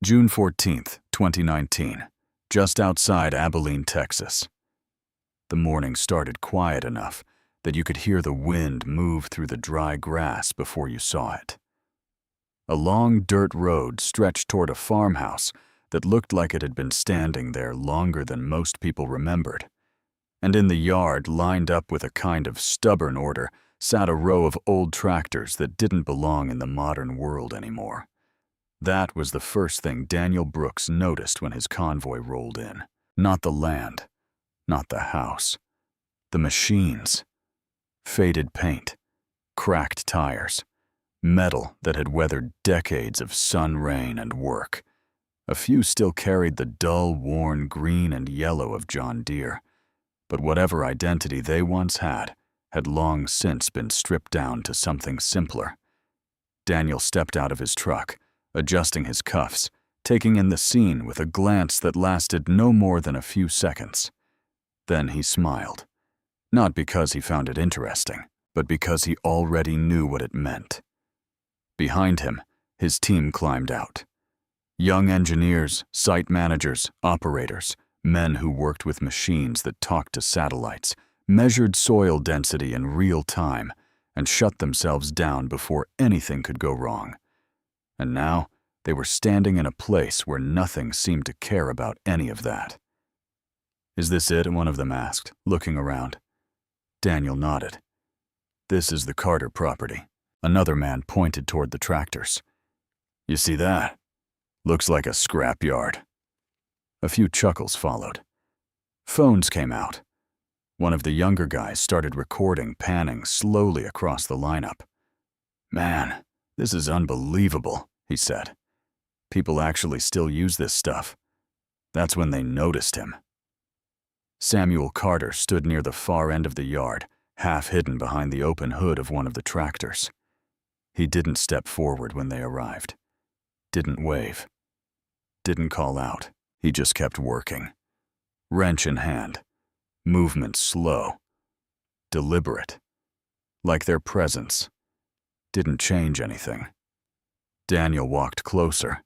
June 14th, 2019, just outside Abilene, Texas. The morning started quiet enough that you could hear the wind move through the dry grass before you saw it. A long dirt road stretched toward a farmhouse that looked like it had been standing there longer than most people remembered. And in the yard, lined up with a kind of stubborn order, sat a row of old tractors that didn't belong in the modern world anymore. That was the first thing Daniel Brooks noticed when his convoy rolled in. Not the land, not the house. The machines. Faded paint, cracked tires, metal that had weathered decades of sun, rain, and work. A few still carried the dull, worn green and yellow of John Deere, but whatever identity they once had long since been stripped down to something simpler. Daniel stepped out of his truck, adjusting his cuffs, taking in the scene with a glance that lasted no more than a few seconds. Then he smiled, not because he found it interesting, but because he already knew what it meant. Behind him, his team climbed out. Young engineers, site managers, operators, men who worked with machines that talked to satellites, measured soil density in real time, and shut themselves down before anything could go wrong. And now, they were standing in a place where nothing seemed to care about any of that. "Is this it?" one of them asked, looking around. Daniel nodded. "This is the Carter property." Another man pointed toward the tractors. "You see that? Looks like a scrapyard." A few chuckles followed. Phones came out. One of the younger guys started recording, panning slowly across the lineup. "Man, this is unbelievable," he said. "People actually still use this stuff." That's when they noticed him. Samuel Carter stood near the far end of the yard, half hidden behind the open hood of one of the tractors. He didn't step forward when they arrived. Didn't wave. Didn't call out. He just kept working. Wrench in hand. Movement slow. Deliberate. Like their presence didn't change anything. Daniel walked closer.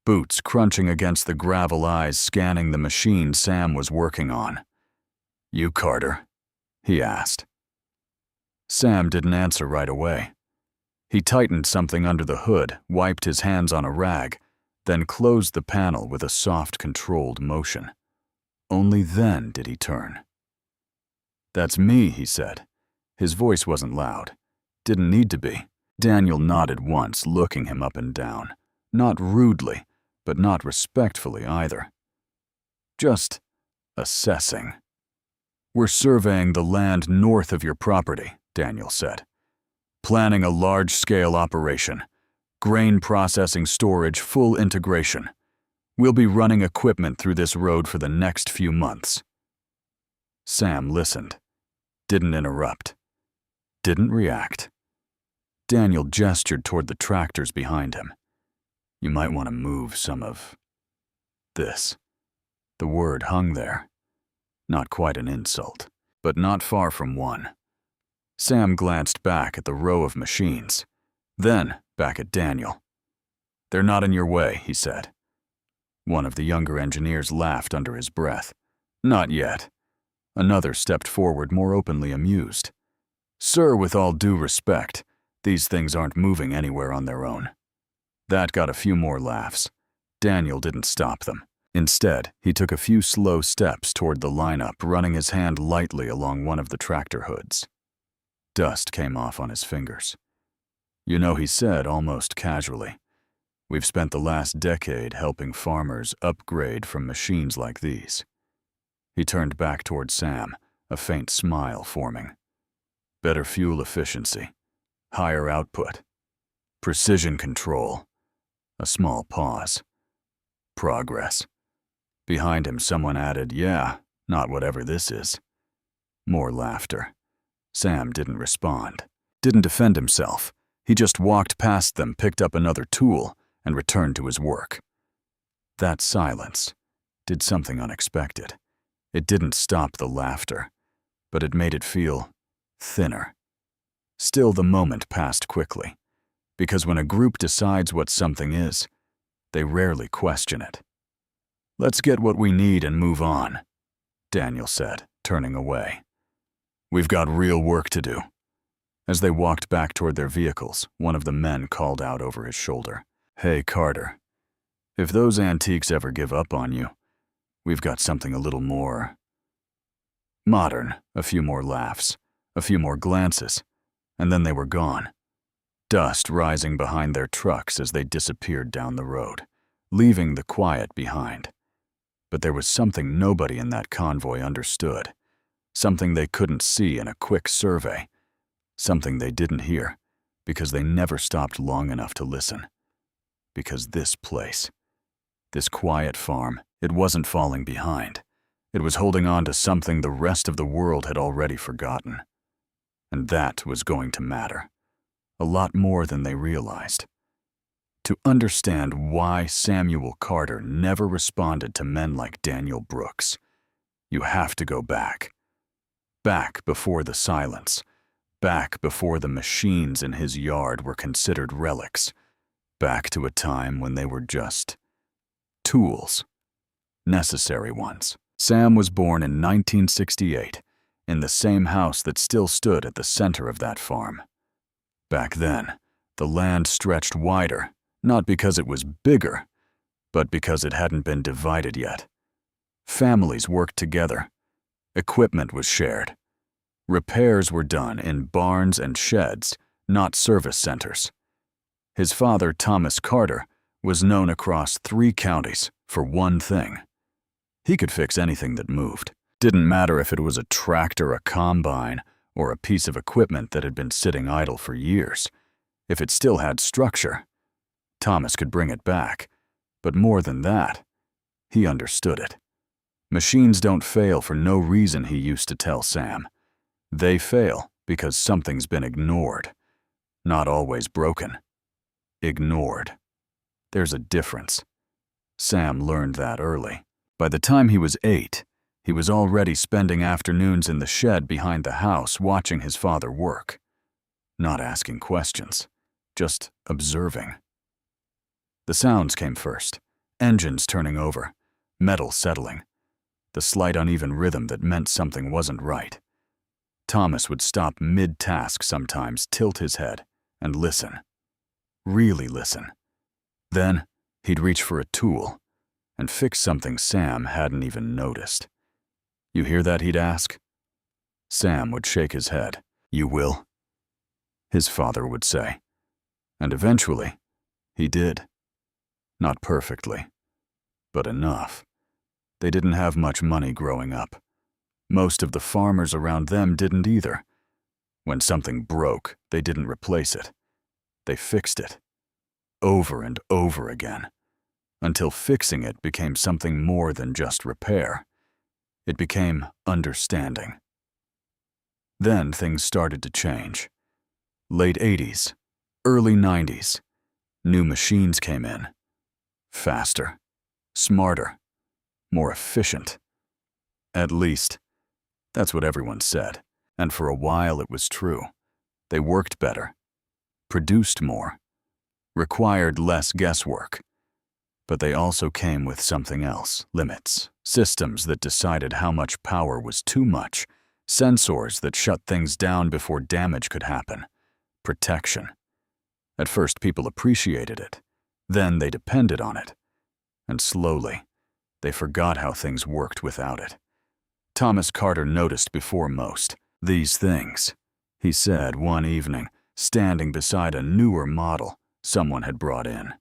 Boots crunching against the gravel, eyes scanning the machine Sam was working on. "You Carter?" he asked. Sam didn't answer right away. He tightened something under the hood, wiped his hands on a rag, then closed the panel with a soft, controlled motion. Only then did he turn. "That's me," he said. His voice wasn't loud. Didn't need to be. Daniel nodded once, looking him up and down. Not rudely, but not respectfully either. Just assessing. "We're surveying the land north of your property," Daniel said. "Planning a large-scale operation. Grain processing, storage, full integration. We'll be running equipment through this road for the next few months." Sam listened. Didn't interrupt. Didn't react. Daniel gestured toward the tractors behind him. "You might want to move some of this." The word hung there. Not quite an insult, but not far from one. Sam glanced back at the row of machines, then back at Daniel. "They're not in your way," he said. One of the younger engineers laughed under his breath. "Not yet." Another stepped forward, more openly amused. "Sir, with all due respect, these things aren't moving anywhere on their own." That got a few more laughs. Daniel didn't stop them. Instead, he took a few slow steps toward the lineup, running his hand lightly along one of the tractor hoods. Dust came off on his fingers. "You know," he said almost casually, "we've spent the last decade helping farmers upgrade from machines like these." He turned back toward Sam, a faint smile forming. "Better fuel efficiency, higher output, precision control." A small pause. "Progress." Behind him, someone added, "Yeah, not whatever this is." More laughter. Sam didn't respond. Didn't defend himself. He just walked past them, picked up another tool, and returned to his work. That silence did something unexpected. It didn't stop the laughter, but it made it feel thinner. Still, the moment passed quickly, because when a group decides what something is, They rarely question it. "Let's get what we need and move on," Daniel said, turning away. "We've got real work to do." As they walked back toward their vehicles, one of the men called out over his shoulder, "Hey, Carter, if those antiques ever give up on you, we've got something a little more modern." A few more laughs, a few more glances, and then they were gone. Dust rising behind their trucks as they disappeared down the road, leaving the quiet behind. But there was something nobody in that convoy understood, something they couldn't see in a quick survey, something they didn't hear because they never stopped long enough to listen. Because this place, this quiet farm, it wasn't falling behind. It was holding on to something the rest of the world had already forgotten. And that was going to matter. A lot more than they realized. To understand why Samuel Carter never responded to men like Daniel Brooks, you have to go back. Back before the silence. Back before the machines in his yard were considered relics. Back to a time when they were just tools. Necessary ones. Sam was born in 1968, in the same house that still stood at the center of that farm. Back then, the land stretched wider, not because it was bigger, but because it hadn't been divided yet. Families worked together. Equipment was shared. Repairs were done in barns and sheds, not service centers. His father, Thomas Carter, was known across 3 counties for one thing. He could fix anything that moved. Didn't matter if it was a tractor, a combine, or a piece of equipment that had been sitting idle for years. If it still had structure, Thomas could bring it back. But more than that, he understood it. Machines don't fail for no reason, he used to tell Sam. They fail because something's been ignored. Not always broken. Ignored. There's a difference. Sam learned that early. By the time he was 8, he was already spending afternoons in the shed behind the house watching his father work. Not asking questions, just observing. The sounds came first. Engines turning over, metal settling, the slight uneven rhythm that meant something wasn't right. Thomas would stop mid-task sometimes, tilt his head, and listen. Really listen. Then, he'd reach for a tool and fix something Sam hadn't even noticed. "You hear that?" he'd ask. Sam would shake his head. "You will?" his father would say. And eventually, he did. Not perfectly, but enough. They didn't have much money growing up. Most of the farmers around them didn't either. When something broke, they didn't replace it. They fixed it. Over and over again. Until fixing it became something more than just repair. It became understanding. Then things started to change. Late 80s, early 90s, new machines came in. Faster, smarter, more efficient. At least, that's what everyone said, and for a while it was true. They worked better, produced more, required less guesswork. But they also came with something else, limits, systems that decided how much power was too much, sensors that shut things down before damage could happen, protection. At first, people appreciated it. Then they depended on it. And slowly, they forgot how things worked without it. Thomas Carter noticed before most. "These things," he said one evening, standing beside a newer model someone had brought in.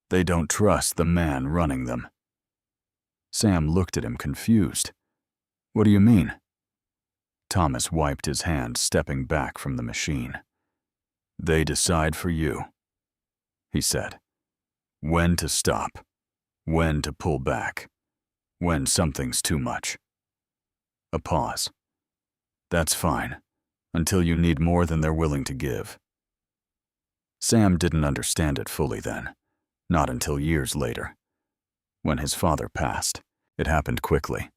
"They don't trust the man running them." Sam looked at him confused. "What do you mean?" Thomas wiped his hand, stepping back from the machine. "They decide for you," he said. "When to stop, when to pull back, when something's too much." A pause. "That's fine, until you need more than they're willing to give." Sam didn't understand it fully then. Not until years later. When his father passed, it happened quickly.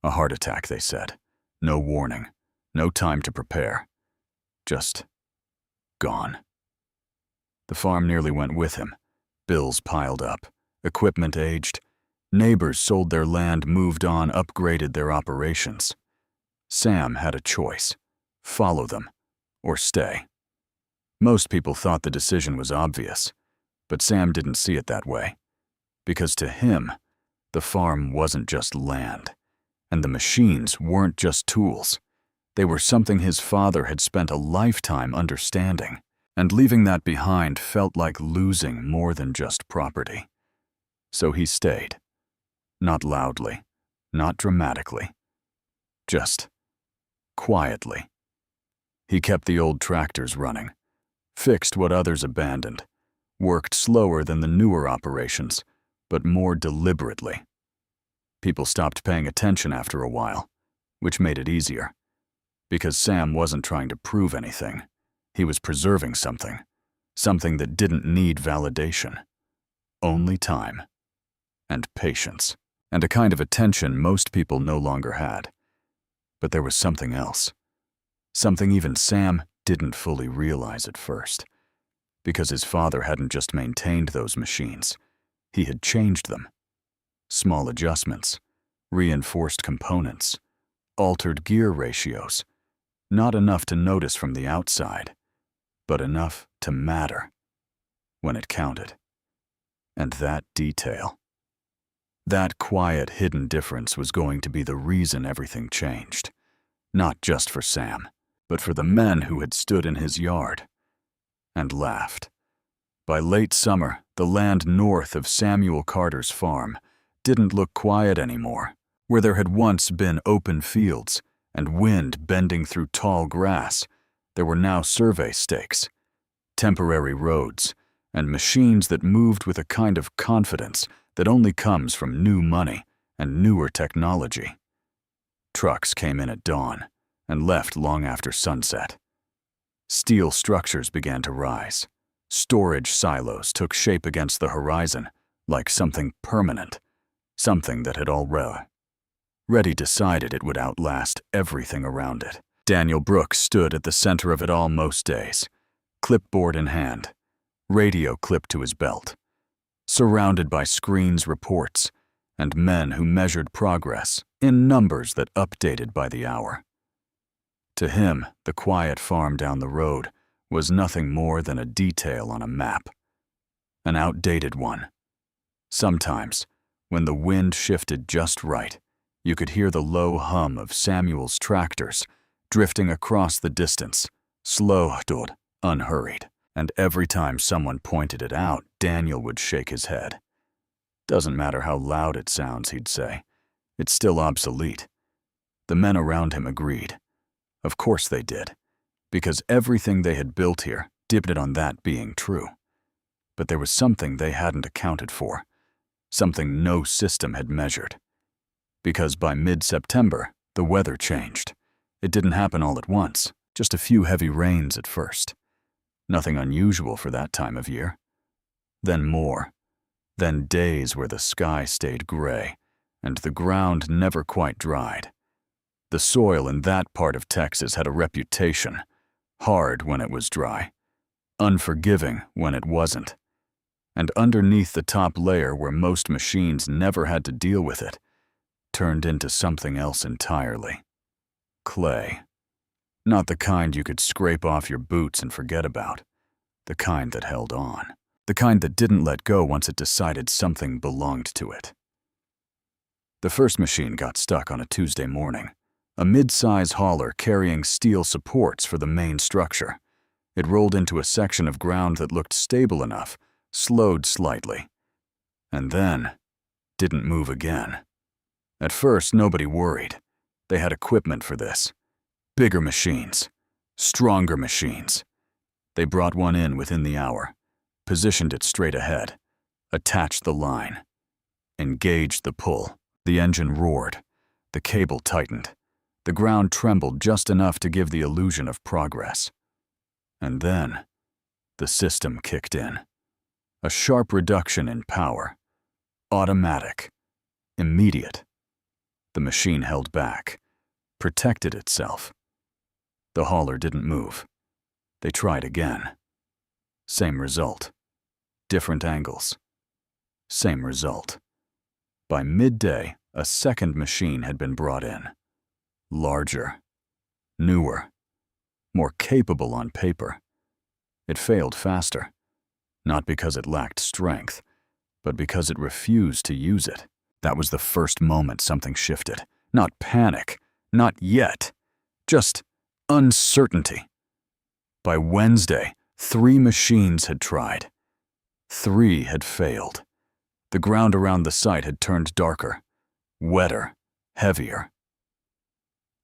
A heart attack, they said. No warning, no time to prepare. Just gone. The farm nearly went with him. Bills piled up, equipment aged, neighbors sold their land, moved on, upgraded their operations. Sam had a choice: follow them or stay. Most people thought the decision was obvious, but Sam didn't see it that way. Because to him, the farm wasn't just land, and the machines weren't just tools. They were something his father had spent a lifetime understanding, and leaving that behind felt like losing more than just property. So he stayed. Not loudly, not dramatically, just quietly. He kept the old tractors running, fixed what others abandoned, worked slower than the newer operations, but more deliberately. People stopped paying attention after a while, which made it easier. Because Sam wasn't trying to prove anything. He was preserving something that didn't need validation. Only time and patience, and a kind of attention most people no longer had. But there was something else. Something even Sam didn't fully realize at first. Because his father hadn't just maintained those machines, he had changed them. Small adjustments, reinforced components, altered gear ratios. Not enough to notice from the outside, but enough to matter when it counted. And that detail, that quiet, hidden difference was going to be the reason everything changed. Not just for Sam, but for the men who had stood in his yard and laughed. By late summer, the land north of Samuel Carter's farm didn't look quiet anymore. Where there had once been open fields and wind bending through tall grass, there were now survey stakes, temporary roads, and machines that moved with a kind of confidence that only comes from new money and newer technology. Trucks came in at dawn and left long after sunset. Steel structures began to rise. Storage silos took shape against the horizon, like something permanent, something that had already decided it would outlast everything around it. Daniel Brooks stood at the center of it all most days, clipboard in hand, radio clipped to his belt, surrounded by screens, reports, and men who measured progress in numbers that updated by the hour. To him, the quiet farm down the road was nothing more than a detail on a map, an outdated one. Sometimes, when the wind shifted just right, you could hear the low hum of Samuel's tractors drifting across the distance, slow, unhurried. And every time someone pointed it out, Daniel would shake his head. Doesn't matter how loud it sounds, he'd say. It's still obsolete. The men around him agreed. Of course they did, because everything they had built here depended on that being true. But there was something they hadn't accounted for, something no system had measured. Because by mid-September, the weather changed. It didn't happen all at once, just a few heavy rains at first. Nothing unusual for that time of year. Then more. Then days where the sky stayed gray and the ground never quite dried. The soil in that part of Texas had a reputation: hard when it was dry, unforgiving when it wasn't. And underneath the top layer, where most machines never had to deal with it, turned into something else entirely. Clay. Not the kind you could scrape off your boots and forget about. The kind that held on. The kind that didn't let go once it decided something belonged to it. The first machine got stuck on a Tuesday morning. A mid-size hauler carrying steel supports for the main structure. It rolled into a section of ground that looked stable enough, slowed slightly, and then didn't move again. At first, nobody worried. They had equipment for this. Bigger machines. Stronger machines. They brought one in within the hour, positioned it straight ahead, attached the line, engaged the pull. The engine roared. The cable tightened. The ground trembled just enough to give the illusion of progress. And then, the system kicked in. A sharp reduction in power. Automatic. Immediate. The machine held back, protected itself. The hauler didn't move. They tried again. Same result. different angles. Same result. By midday, a second machine had been brought in. Larger, newer, more capable on paper. It failed faster, not because it lacked strength, but because it refused to use it. That was the first moment something shifted. Not panic, not yet, just uncertainty. By Wednesday, 3 machines had tried. 3 had failed. The ground around the site had turned darker, wetter, heavier.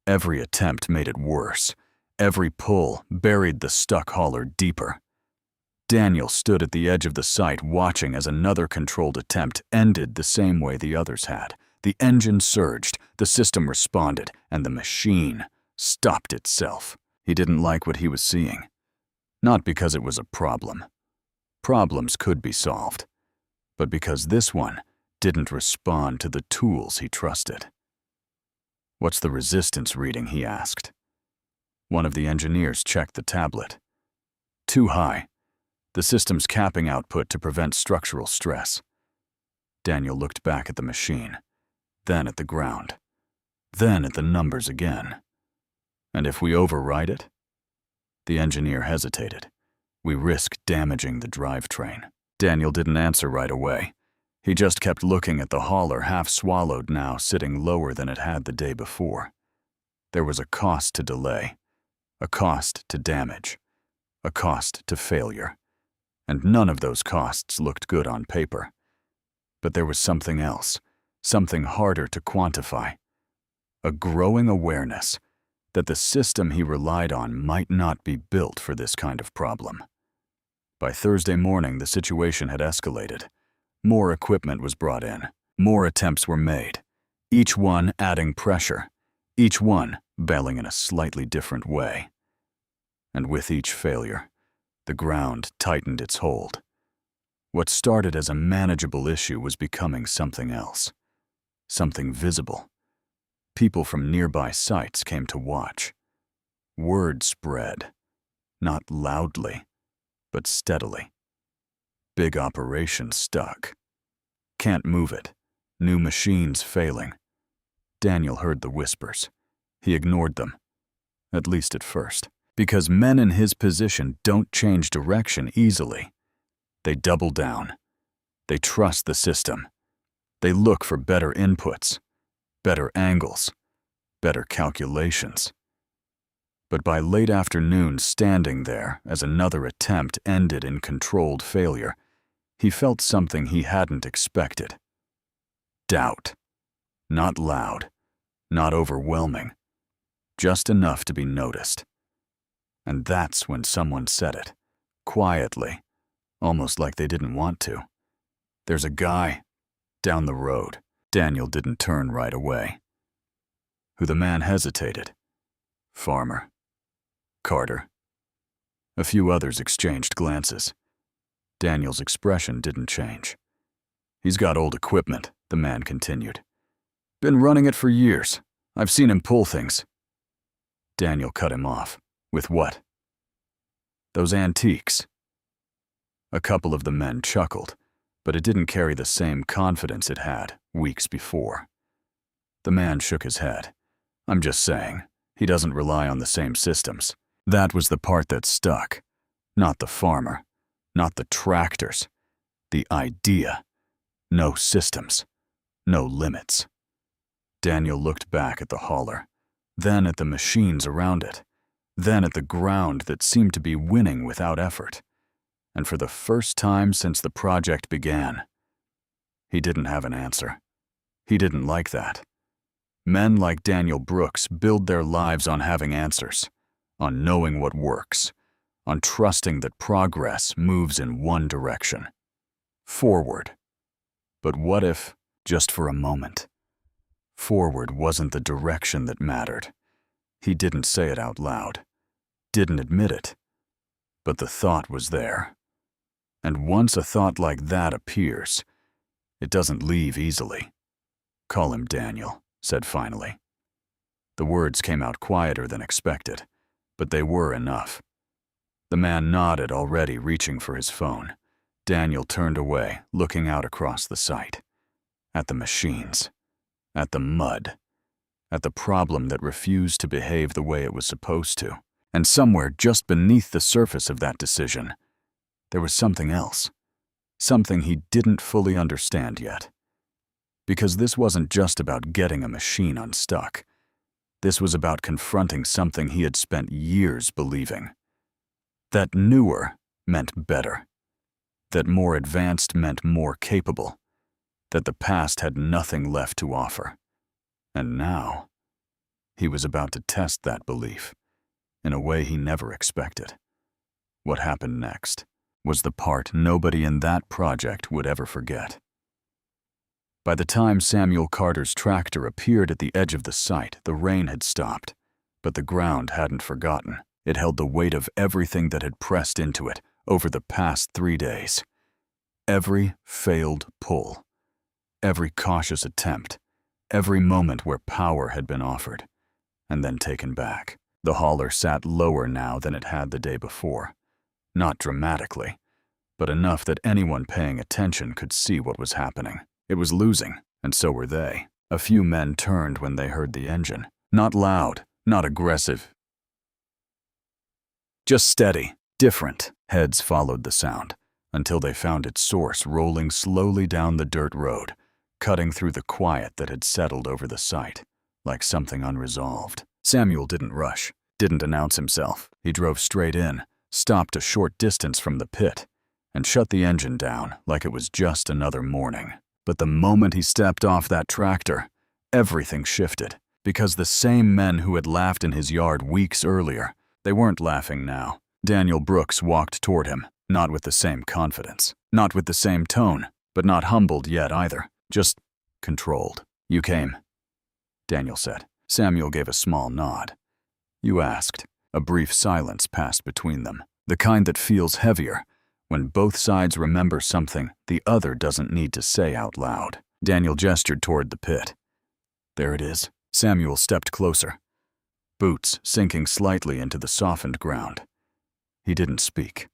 Every attempt made it worse. Every pull buried the stuck hauler deeper. Daniel stood at the edge of the site watching as another controlled attempt ended the same way the others had. The engine surged, the system responded, and the machine stopped itself. He didn't like what he was seeing. Not because it was a problem. Problems could be solved. But because this one didn't respond to the tools he trusted. "What's the resistance reading?" he asked. One of the engineers checked the tablet. Too high. The system's capping output to prevent structural stress. Daniel looked back at the machine, then at the ground, then at the numbers again. "And if we override it?" The engineer hesitated. "We risk damaging the drivetrain." Daniel didn't answer right away. He just kept looking at the hauler, half swallowed now, sitting lower than it had the day before. There was a cost to delay, a cost to damage, a cost to failure, and none of those costs looked good on paper. But there was something else, something harder to quantify. A growing awareness that the system he relied on might not be built for this kind of problem. By Thursday morning, the situation had escalated. More equipment was brought in. More attempts were made, each one adding pressure, each one bailing in a slightly different way. And with each failure, the ground tightened its hold. What started as a manageable issue was becoming something else, something visible. People from nearby sites came to watch. Word spread, not loudly, but steadily. Big operation stuck. Can't move it. New machines failing. Daniel heard the whispers. He ignored them, at least at first, because men in his position don't change direction easily. They double down. They trust the system. They look for better inputs, better angles, better calculations. But by late afternoon, standing there as another attempt ended in controlled failure, he felt something he hadn't expected. Doubt. Not loud, not overwhelming, just enough to be noticed. And that's when someone said it, quietly, almost like they didn't want to. "There's a guy down the road." Daniel didn't turn right away. Who? The man hesitated. Farmer. Carter. A few others exchanged glances. Daniel's expression didn't change. "He's got old equipment," the man continued. "Been running it for years. I've seen him pull things." Daniel cut him off. "With what?" "Those antiques." A couple of the men chuckled, but it didn't carry the same confidence it had weeks before. The man shook his head. "I'm just saying, he doesn't rely on the same systems." That was the part that stuck. Not the farmer, not the tractors. The idea. No systems. No limits. Daniel looked back at the hauler, then at the machines around it, then at the ground that seemed to be winning without effort. And for the first time since the project began, he didn't have an answer. He didn't like that. Men like Daniel Brooks build their lives on having answers, on knowing what works, on trusting that progress moves in one direction, forward. But what if, just for a moment, forward wasn't the direction that mattered? He didn't say it out loud, didn't admit it, but the thought was there. And once a thought like that appears, it doesn't leave easily. "Call him Daniel," said finally. The words came out quieter than expected, but they were enough. The man nodded, already reaching for his phone. Daniel turned away, looking out across the site. At the machines. At the mud. At the problem that refused to behave the way it was supposed to. And somewhere just beneath the surface of that decision, there was something else. Something he didn't fully understand yet. Because this wasn't just about getting a machine unstuck. This was about confronting something he had spent years believing. That newer meant better. That more advanced meant more capable. That the past had nothing left to offer. And now, he was about to test that belief in a way he never expected. What happened next was the part nobody in that project would ever forget. By the time Samuel Carter's tractor appeared at the edge of the site, the rain had stopped, but the ground hadn't forgotten. It held the weight of everything that had pressed into it over the past 3 days. Every failed pull, every cautious attempt, every moment where power had been offered, and then taken back. The hauler sat lower now than it had the day before. Not dramatically, but enough that anyone paying attention could see what was happening. It was losing, and so were they. A few men turned when they heard the engine. Not loud, not aggressive. Just steady, different. Heads followed the sound, until they found its source rolling slowly down the dirt road, cutting through the quiet that had settled over the site, like something unresolved. Samuel didn't rush, didn't announce himself. He drove straight in, stopped a short distance from the pit, and shut the engine down like it was just another morning. But the moment he stepped off that tractor, everything shifted, because the same men who had laughed in his yard weeks earlier, they weren't laughing now. Daniel Brooks walked toward him, not with the same confidence, not with the same tone, but not humbled yet either, just controlled. "You came," Daniel said. Samuel gave a small nod. "You asked." A brief silence passed between them, the kind that feels heavier when both sides remember something the other doesn't need to say out loud. Daniel gestured toward the pit. "There it is." Samuel stepped closer, boots sinking slightly into the softened ground. He didn't speak,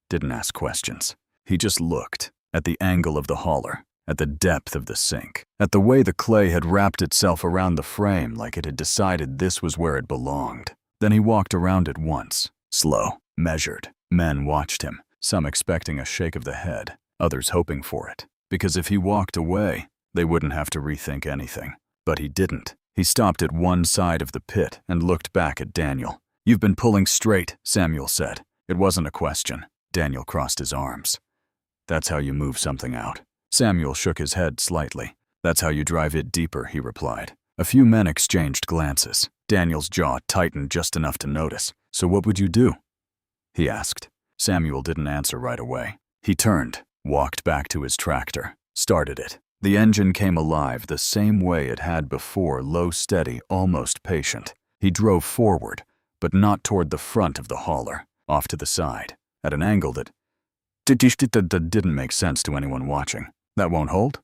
didn't ask questions. He just looked at the angle of the hauler, at the depth of the sink, at the way the clay had wrapped itself around the frame like it had decided this was where it belonged. Then he walked around it once, slow, measured. Men watched him, some expecting a shake of the head, others hoping for it, because if he walked away, they wouldn't have to rethink anything. But he didn't. He stopped at one side of the pit and looked back at Daniel. "You've been pulling straight," Samuel said. It wasn't a question. Daniel crossed his arms. "That's how you move something out." Samuel shook his head slightly. "That's how you drive it deeper," he replied. A few men exchanged glances. Daniel's jaw tightened just enough to notice. "So what would you do?" he asked. Samuel didn't answer right away. He turned, walked back to his tractor, started it. The engine came alive the same way it had before, low, steady, almost patient. He drove forward, but not toward the front of the hauler, off to the side, at an angle that didn't make sense to anyone watching. "That won't hold?"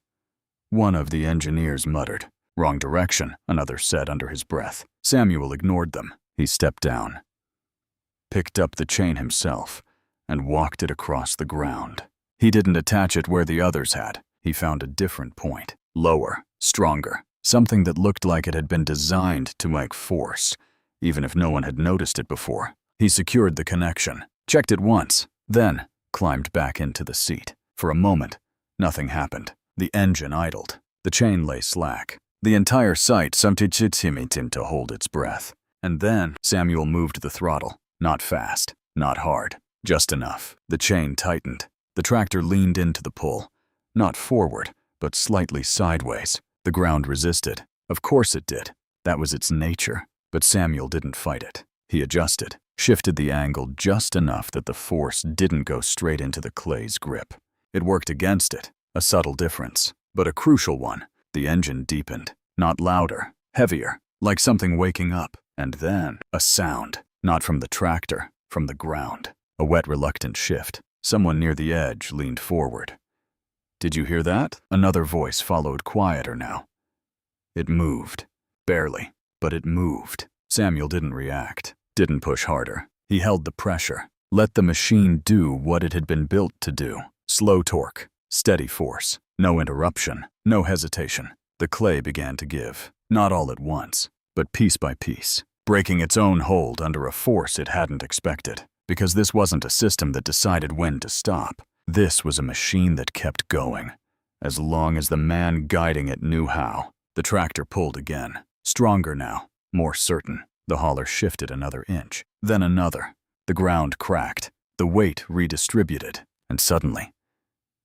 One of the engineers muttered. "Wrong direction," another said under his breath. Samuel ignored them. He stepped down, picked up the chain himself, and walked it across the ground. He didn't attach it where the others had. He found a different point, lower, stronger, something that looked like it had been designed to make force, even if no one had noticed it before. He secured the connection, checked it once, then climbed back into the seat. For a moment, nothing happened. The engine idled. The chain lay slack. The entire site seemed to hold its breath. And then Samuel moved the throttle, not fast, not hard, just enough. The chain tightened. The tractor leaned into the pull, not forward, but slightly sideways. The ground resisted. Of course it did. That was its nature. But Samuel didn't fight it. He adjusted, shifted the angle just enough that the force didn't go straight into the clay's grip. It worked against it, a subtle difference, but a crucial one. The engine deepened, not louder, heavier, like something waking up. And then a sound, not from the tractor, from the ground. A wet, reluctant shift. Someone near the edge leaned forward. "Did you hear that?" Another voice followed, quieter now. It moved. Barely, but it moved. Samuel didn't react, didn't push harder. He held the pressure, let the machine do what it had been built to do. Slow torque, steady force, no interruption, no hesitation. The clay began to give, not all at once, but piece by piece, breaking its own hold under a force it hadn't expected. Because this wasn't a system that decided when to stop. This was a machine that kept going. As long as the man guiding it knew how. The tractor pulled again, stronger now, more certain. The hauler shifted another inch, then another. The ground cracked, the weight redistributed, and suddenly,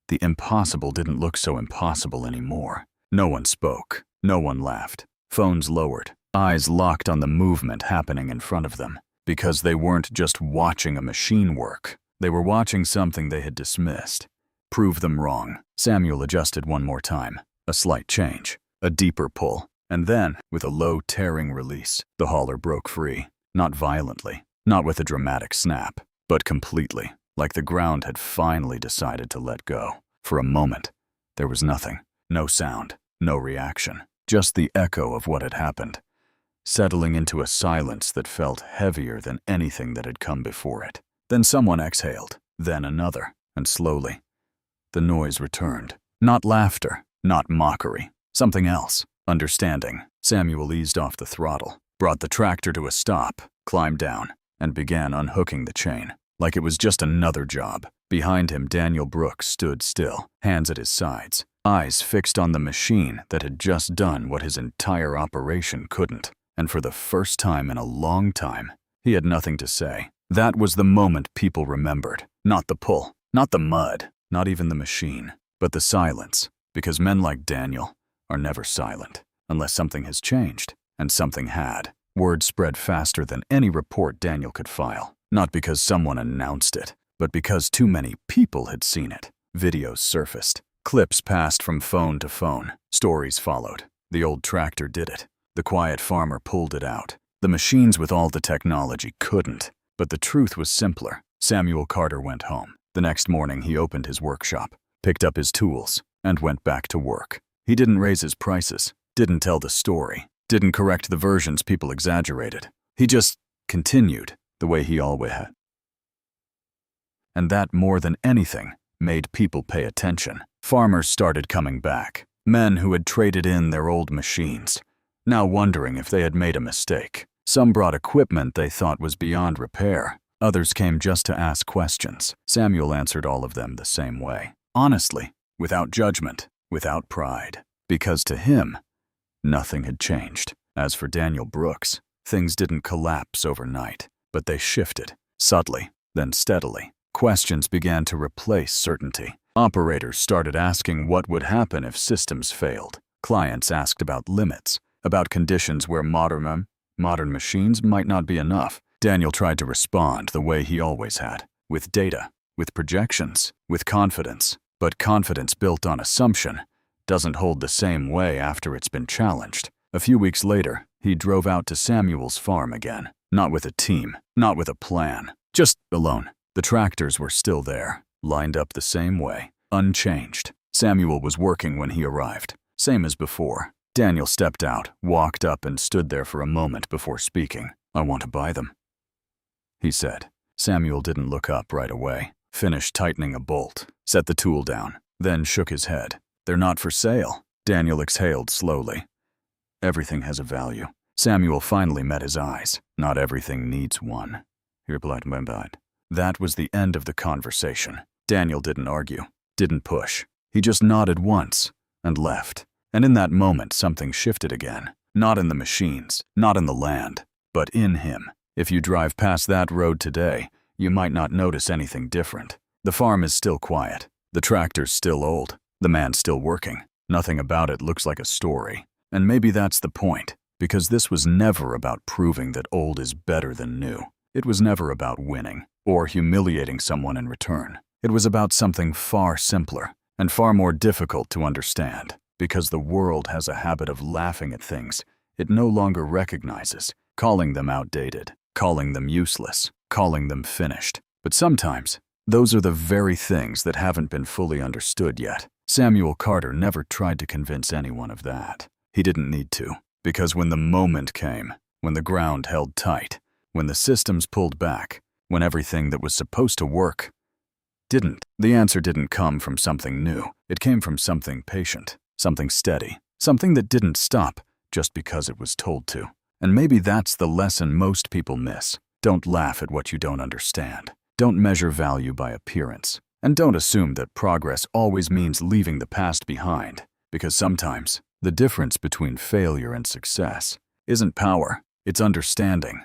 the impossible didn't look so impossible anymore. No one spoke, no one laughed. Phones lowered, eyes locked on the movement happening in front of them. Because they weren't just watching a machine work. They were watching something they had dismissed. Prove them wrong. Samuel adjusted one more time. A slight change, a deeper pull, and then, with a low, tearing release, the hauler broke free. Not violently, not with a dramatic snap, but completely, like the ground had finally decided to let go. For a moment, there was nothing. No sound, no reaction, just the echo of what had happened, settling into a silence that felt heavier than anything that had come before it. Then someone exhaled, then another, and slowly, the noise returned. Not laughter, not mockery, something else. Understanding. Samuel eased off the throttle, brought the tractor to a stop, climbed down, and began unhooking the chain, like it was just another job. Behind him, Daniel Brooks stood still, hands at his sides, eyes fixed on the machine that had just done what his entire operation couldn't. And for the first time in a long time, he had nothing to say. That was the moment people remembered. Not the pull, not the mud, not even the machine, but the silence. Because men like Daniel are never silent, unless something has changed. And something had. Word spread faster than any report Daniel could file. Not because someone announced it, but because too many people had seen it. Videos surfaced. Clips passed from phone to phone. Stories followed. The old tractor did it. The quiet farmer pulled it out. The machines with all the technology couldn't. But the truth was simpler. Samuel Carter went home. The next morning he opened his workshop, picked up his tools, and went back to work. He didn't raise his prices, didn't tell the story, didn't correct the versions people exaggerated. He just continued the way he always had. And that, more than anything, made people pay attention. Farmers started coming back. Men who had traded in their old machines, now wondering if they had made a mistake. Some brought equipment they thought was beyond repair. Others came just to ask questions. Samuel answered all of them the same way. Honestly, without judgment, without pride. Because to him, nothing had changed. As for Daniel Brooks, things didn't collapse overnight, but they shifted, subtly, then steadily. Questions began to replace certainty. Operators started asking what would happen if systems failed. Clients asked about limits, about conditions where modern machines might not be enough. Daniel tried to respond the way he always had, with data, with projections, with confidence. But confidence built on assumption doesn't hold the same way after it's been challenged. A few weeks later, he drove out to Samuel's farm again, not with a team, not with a plan, just alone. The tractors were still there, lined up the same way, unchanged. Samuel was working when he arrived, same as before. Daniel stepped out, walked up, and stood there for a moment before speaking. "I want to buy them," he said. Samuel didn't look up right away, finished tightening a bolt, set the tool down, then shook his head. "They're not for sale." Daniel exhaled slowly. "Everything has a value." Samuel finally met his eyes. "Not everything needs one," he replied. That was the end of the conversation. Daniel didn't argue, didn't push. He just nodded once and left. And in that moment, something shifted again. Not in the machines, not in the land, but in him. If you drive past that road today, you might not notice anything different. The farm is still quiet. The tractor's still old. The man's still working. Nothing about it looks like a story. And maybe that's the point, because this was never about proving that old is better than new. It was never about winning or humiliating someone in return. It was about something far simpler and far more difficult to understand. Because the world has a habit of laughing at things it no longer recognizes, calling them outdated, calling them useless, calling them finished. But sometimes, those are the very things that haven't been fully understood yet. Samuel Carter never tried to convince anyone of that. He didn't need to, because when the moment came, when the ground held tight, when the systems pulled back, when everything that was supposed to work Didn't. The answer didn't come from something new. It came from something patient, something steady, something that didn't stop just because it was told to. And maybe that's the lesson most people miss. Don't laugh at what you don't understand. Don't measure value by appearance. And don't assume that progress always means leaving the past behind, because sometimes the difference between failure and success isn't power, it's understanding.